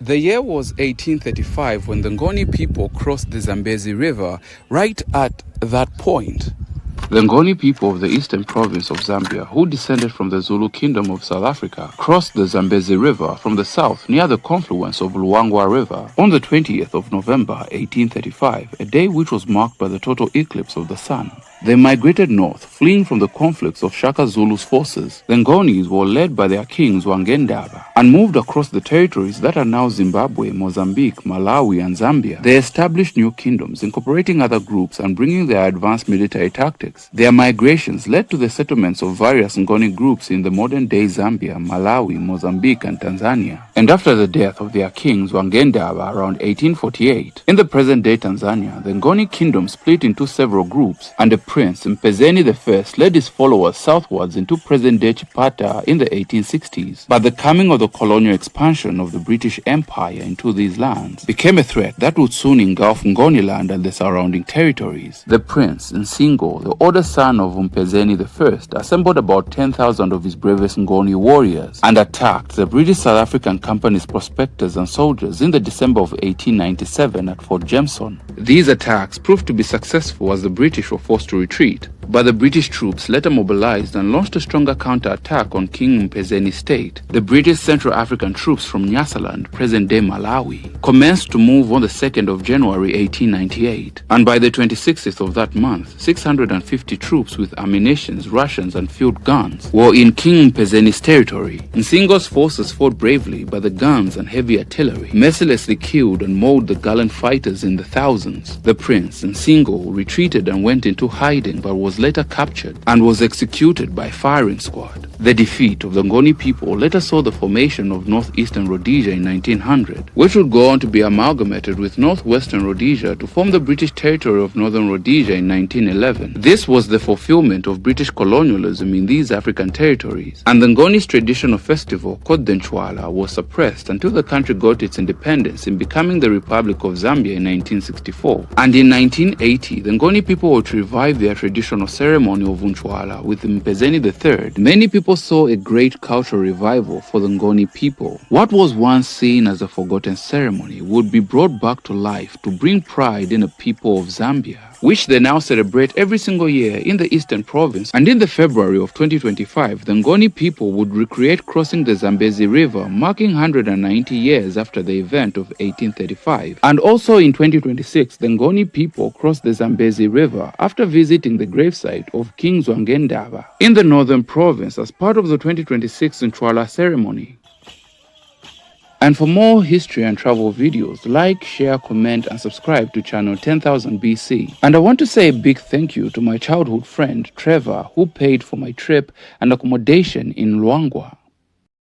The year was 1835 when the Ngoni people crossed the Zambezi River. Right at that point, the Ngoni people of the eastern province of Zambia, who descended from the Zulu kingdom of South Africa, crossed the Zambezi River from the south near the confluence of Luangwa River on the 20th of November 1835, a day which was marked by the total eclipse of the sun. They migrated north, fleeing from the conflicts of Shaka Zulu's forces. The Ngonis were led by their kings Wangendaba and moved across the territories that are now Zimbabwe, Mozambique, Malawi, and Zambia. They established new kingdoms, incorporating other groups and bringing their advanced military tactics. Their migrations led to the settlements of various Ngoni groups in the modern-day Zambia, Malawi, Mozambique, and Tanzania. And after the death of their kings Wangendaba around 1848, in the present-day Tanzania, the Ngoni kingdom split into several groups, and the Prince Mpezeni I led his followers southwards into present-day Chipata in the 1860s. But the coming of the colonial expansion of the British Empire into these lands became a threat that would soon engulf Ngoniland and the surrounding territories. The Prince Nsingo, the older son of Mpezeni I, assembled about 10,000 of his bravest Ngoni warriors and attacked the British South African Company's prospectors and soldiers in the December of 1897 at Fort Jameson. These attacks proved to be successful as the British were forced to retreat, but the British troops later mobilized and launched a stronger counterattack on King Mpezeni's state. The British Central African troops from Nyasaland, present-day Malawi, commenced to move on the 2nd of January 1898, and by the 26th of that month, 650 troops with ammunitions, rations, and field guns were in King Mpezeni's territory. Nsingo's forces fought bravely, but the guns and heavy artillery mercilessly killed and mauled the gallant fighters in the thousands. The Prince Nsingo retreated and went into hiding, but was later captured and was executed by firing squad. The defeat of the Ngoni people later saw the formation of northeastern Rhodesia in 1900, which would go on to be amalgamated with northwestern Rhodesia to form the British territory of northern Rhodesia in 1911. This was the fulfillment of British colonialism in these African territories, and the Ngoni's traditional festival called the Nchwala was suppressed until the country got its independence in becoming the Republic of Zambia in 1964. And in 1980, the Ngoni people were to revive their traditional ceremony of Nchwala with Mpezeni III. Many people saw a great cultural revival for the Ngoni people. What was once seen as a forgotten ceremony would be brought back to life to bring pride in the people of Zambia, which they now celebrate every single year in the eastern province. And in the February of 2025, the Ngoni people would recreate crossing the Zambezi River, marking 190 years after the event of 1835. And also in 2026, the Ngoni people crossed the Zambezi River after visiting the gravesite of King Wangendaba in the northern province as part of the 2026 Nchwala ceremony. And for more history and travel videos, like, share, comment, and subscribe to channel 10,000 BC. And I want to say a big thank you to my childhood friend Trevor, who paid for my trip and accommodation in Luangwa.